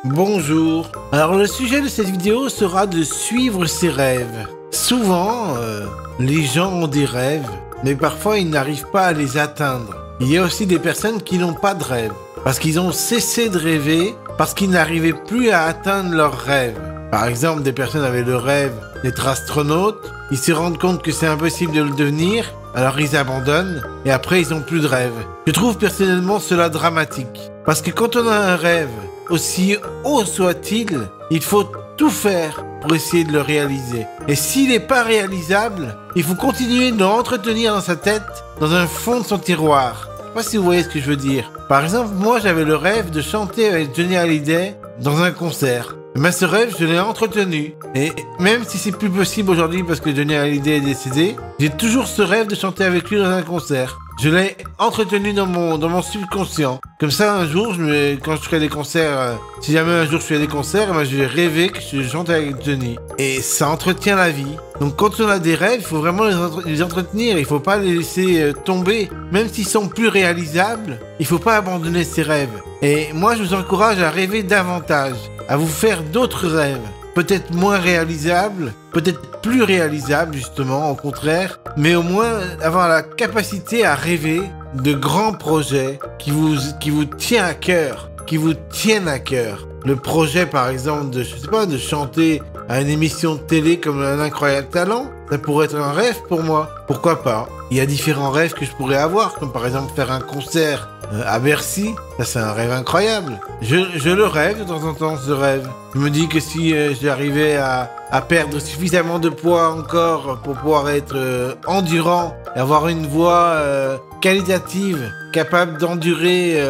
Bonjour. Alors le sujet de cette vidéo sera de suivre ses rêves. Souvent, les gens ont des rêves, mais parfois ils n'arrivent pas à les atteindre. Il y a aussi des personnes qui n'ont pas de rêve, parce qu'ils ont cessé de rêver, parce qu'ils n'arrivaient plus à atteindre leurs rêves. Par exemple, des personnes avaient le rêve d'être astronaute, ils se rendent compte que c'est impossible de le devenir, alors ils abandonnent, et après ils n'ont plus de rêve. Je trouve personnellement cela dramatique, parce que quand on a un rêve, aussi haut soit-il, il faut tout faire pour essayer de le réaliser. Et s'il n'est pas réalisable, il faut continuer de l'entretenir dans sa tête, dans un fond de son tiroir. Je sais pas si vous voyez ce que je veux dire. Par exemple, moi j'avais le rêve de chanter avec Johnny Hallyday dans un concert. Mais ce rêve, je l'ai entretenu. Et même si c'est plus possible aujourd'hui parce que Johnny Hallyday est décédé, j'ai toujours ce rêve de chanter avec lui dans un concert. Je l'ai entretenu dans mon subconscient. Comme ça, un jour, quand je ferai des concerts, si jamais un jour je fais des concerts, je vais rêver que je chante avec Johnny. Et ça entretient la vie. Donc quand on a des rêves, il faut vraiment les entretenir. Il faut pas les laisser tomber. Même s'ils sont plus réalisables, il faut pas abandonner ces rêves. Et moi, je vous encourage à rêver davantage, à vous faire d'autres rêves. Peut-être moins réalisables, peut-être plus réalisables justement, au contraire, mais au moins avoir la capacité à rêver de grands projets qui vous tiennent à cœur, qui vous tiennent à cœur. Le projet par exemple de chanter à une émission de télé comme Un Incroyable Talent, ça pourrait être un rêve pour moi. Pourquoi pas? Il y a différents rêves que je pourrais avoir, comme par exemple faire un concert à Bercy, ça c'est un rêve incroyable. Je le rêve de temps en temps, ce rêve. Je me dis que si j'arrivais à perdre suffisamment de poids encore pour pouvoir être endurant et avoir une voix qualitative, capable d'endurer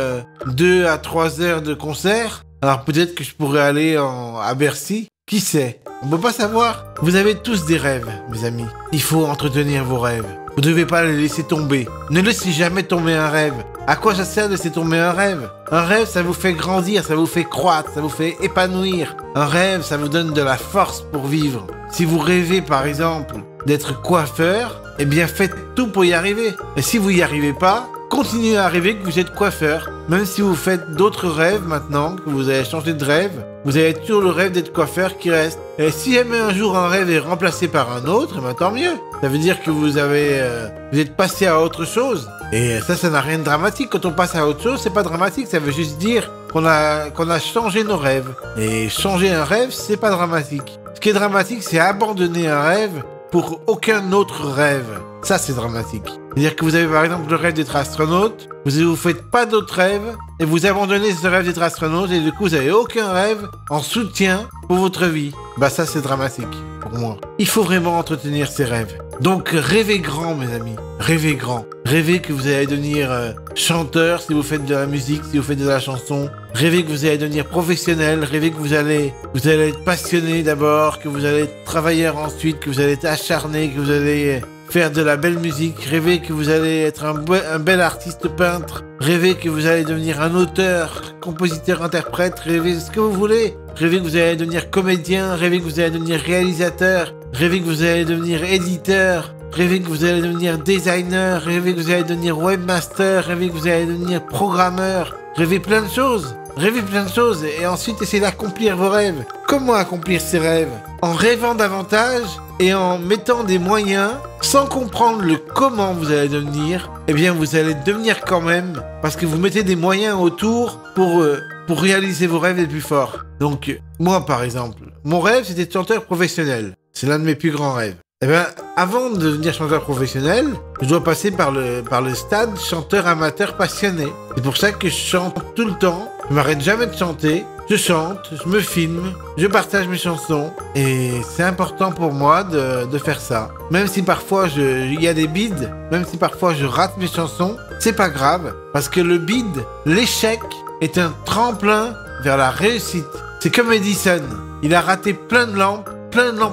2 à 3 heures de concert, alors peut-être que je pourrais aller à Bercy. Qui sait? On peut pas savoir. Vous avez tous des rêves, mes amis. Il faut entretenir vos rêves. Vous devez pas les laisser tomber. Ne laissez jamais tomber un rêve. À quoi ça sert de laisser tomber un rêve? Un rêve, ça vous fait grandir, ça vous fait croître, ça vous fait épanouir. Un rêve, ça vous donne de la force pour vivre. Si vous rêvez, par exemple, d'être coiffeur, eh bien faites tout pour y arriver. Et si vous y arrivez pas, continuez à rêver que vous êtes coiffeur. Même si vous faites d'autres rêves maintenant, que vous avez changé de rêve, vous avez toujours le rêve d'être coiffeur qui reste. Et si jamais un jour un rêve est remplacé par un autre, eh bien tant mieux. Ça veut dire que vous êtes passé à autre chose. Et ça n'a rien de dramatique. Quand on passe à autre chose, c'est pas dramatique. Ça veut juste dire qu'on a changé nos rêves. Et changer un rêve, c'est pas dramatique. Ce qui est dramatique, c'est abandonner un rêve pour aucun autre rêve. Ça, c'est dramatique. C'est-à-dire que vous avez par exemple le rêve d'être astronaute, vous faites pas d'autres rêves, et vous abandonnez ce rêve d'être astronaute, et du coup, vous avez aucun rêve en soutien pour votre vie. Bah ça, c'est dramatique, pour moi. Il faut vraiment entretenir ses rêves. Donc, rêvez grand, mes amis. Rêvez grand. Rêvez que vous allez devenir chanteur si vous faites de la musique, si vous faites de la chanson. Rêvez que vous allez devenir professionnel. Rêvez que vous allez être passionné d'abord, que vous allez être travailleur ensuite, que vous allez être acharné, que vous allez faire de la belle musique. Rêvez que vous allez être un bel artiste peintre. Rêvez que vous allez devenir un auteur, compositeur, interprète. Rêvez ce que vous voulez. Rêvez que vous allez devenir comédien. Rêvez que vous allez devenir réalisateur. Rêvez que vous allez devenir éditeur. Rêvez que vous allez devenir designer. Rêvez que vous allez devenir webmaster. Rêvez que vous allez devenir programmeur. Rêvez plein de choses. Rêvez plein de choses et ensuite essayez d'accomplir vos rêves. Comment accomplir ces rêves? En rêvant davantage et en mettant des moyens sans comprendre le comment vous allez devenir, eh bien vous allez devenir quand même parce que vous mettez des moyens autour pour réaliser vos rêves les plus forts. Donc moi par exemple, mon rêve c'était de chanteur professionnel. C'est l'un de mes plus grands rêves. Eh bien, avant de devenir chanteur professionnel, je dois passer par le stade chanteur amateur passionné. C'est pour ça que je chante tout le temps. Je m'arrête jamais de chanter. Je chante, je me filme, je partage mes chansons. Et c'est important pour moi de faire ça. Même si parfois il y a des bides, même si parfois je rate mes chansons, c'est pas grave. Parce que le bide, l'échec, est un tremplin vers la réussite. C'est comme Edison. Il a raté plein de lampes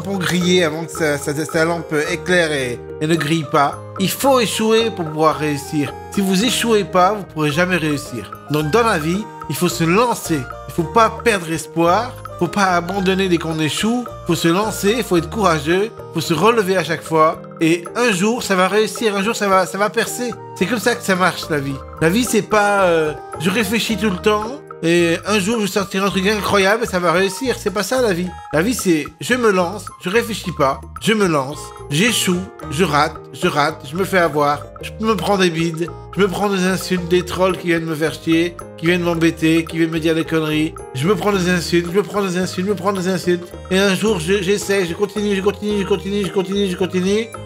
ont grillé avant que sa lampe éclaire et ne grille pas. Il faut échouer pour pouvoir réussir. Si vous échouez pas, vous pourrez jamais réussir. Donc dans la vie, il faut se lancer. Il faut pas perdre espoir. Faut pas abandonner dès qu'on échoue. Faut se lancer, il faut être courageux. Faut se relever à chaque fois. Et un jour, ça va réussir. Un jour, ça va percer. C'est comme ça que ça marche, la vie. La vie, c'est pas je réfléchis tout le temps. et un jour je vais sortir un truc incroyable et ça va réussir. C'est pas ça la vie. La vie c'est je me lance, je réfléchis pas, je me lance, j'échoue, je rate, je me fais avoir, je me prends des bides, je me prends des insultes, des trolls qui viennent me faire chier, qui viennent m'embêter, qui viennent me dire des conneries. Je me prends des insultes, je me prends des insultes. Et un jour j'essaie, je continue.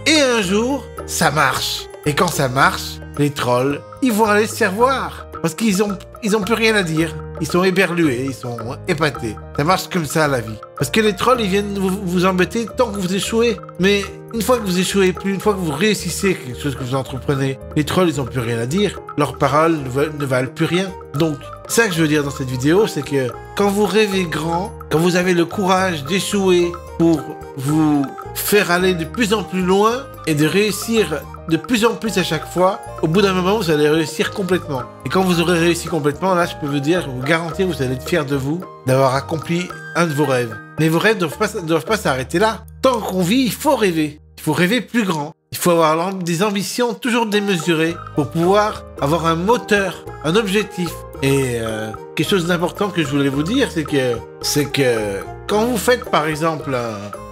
Et un jour, ça marche. Et quand ça marche, les trolls, ils vont aller se faire voir. Parce qu'ils ont plus rien à dire. Ils sont éberlués, ils sont épatés. Ça marche comme ça, la vie. Parce que les trolls, ils viennent vous embêter tant que vous échouez. Mais une fois que vous échouez plus, une fois que vous réussissez quelque chose que vous entreprenez, les trolls, ils ont plus rien à dire. Leurs paroles ne valent plus rien. Donc, ça que je veux dire dans cette vidéo, c'est que quand vous rêvez grand, quand vous avez le courage d'échouer pour vous faire aller de plus en plus loin et de réussir de plus en plus à chaque fois, au bout d'un moment, vous allez réussir complètement. Et quand vous aurez réussi complètement, là, je peux vous garantir, vous allez être fiers de vous d'avoir accompli un de vos rêves. Mais vos rêves ne doivent pas s'arrêter là. Tant qu'on vit, il faut rêver. Il faut rêver plus grand. Il faut avoir des ambitions toujours démesurées pour pouvoir avoir un moteur, un objectif. Et quelque chose d'important que je voulais vous dire, c'est que quand vous faites par exemple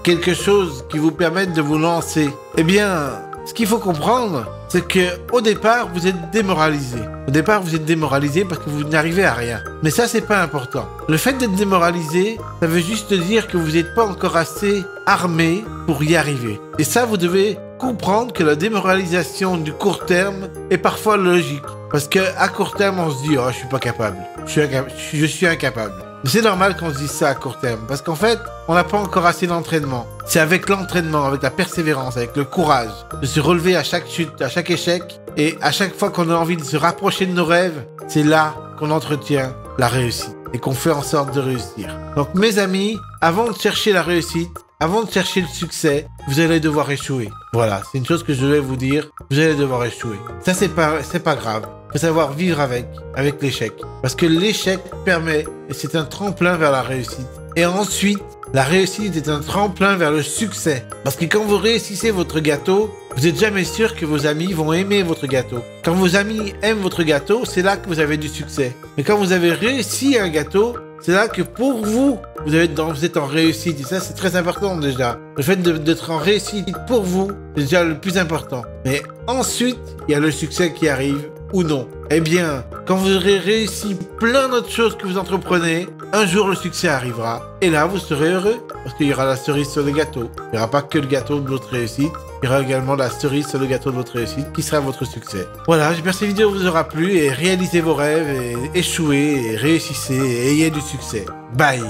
quelque chose qui vous permette de vous lancer, eh bien, ce qu'il faut comprendre, c'est que au départ, vous êtes démoralisé. Au départ, vous êtes démoralisé parce que vous n'arrivez à rien. Mais ça, c'est pas important. Le fait d'être démoralisé, ça veut juste dire que vous n'êtes pas encore assez armé pour y arriver. Et ça, vous devez comprendre que la démoralisation du court terme est parfois logique. Parce que à court terme, on se dit « Oh, je suis pas capable. Je suis incapable. » Mais c'est normal qu'on se dise ça à court terme. Parce qu'en fait, on n'a pas encore assez d'entraînement. C'est avec l'entraînement, avec la persévérance, avec le courage, de se relever à chaque chute, à chaque échec. Et à chaque fois qu'on a envie de se rapprocher de nos rêves, c'est là qu'on entretient la réussite. Et qu'on fait en sorte de réussir. Donc mes amis, avant de chercher la réussite, avant de chercher le succès, vous allez devoir échouer. Voilà, c'est une chose que je vais vous dire. Vous allez devoir échouer. Ça, c'est pas grave. Il faut savoir vivre avec l'échec. Parce que l'échec permet, et c'est un tremplin vers la réussite. Et ensuite, la réussite est un tremplin vers le succès. Parce que quand vous réussissez votre gâteau, vous n'êtes jamais sûr que vos amis vont aimer votre gâteau. Quand vos amis aiment votre gâteau, c'est là que vous avez du succès. Mais quand vous avez réussi un gâteau, c'est là que pour vous, vous êtes en réussite. Et ça, c'est très important déjà. Le fait d'être en réussite pour vous, c'est déjà le plus important. Mais ensuite, il y a le succès qui arrive ou non. Eh bien, quand vous aurez réussi plein d'autres choses que vous entreprenez, un jour le succès arrivera. Et là, vous serez heureux. Parce qu'il y aura la cerise sur le gâteau. Il n'y aura pas que le gâteau de votre réussite. Il y aura également la cerise sur le gâteau de votre réussite qui sera votre succès. Voilà, j'espère que cette vidéo vous aura plu et réalisez vos rêves et échouez et réussissez et ayez du succès. Bye!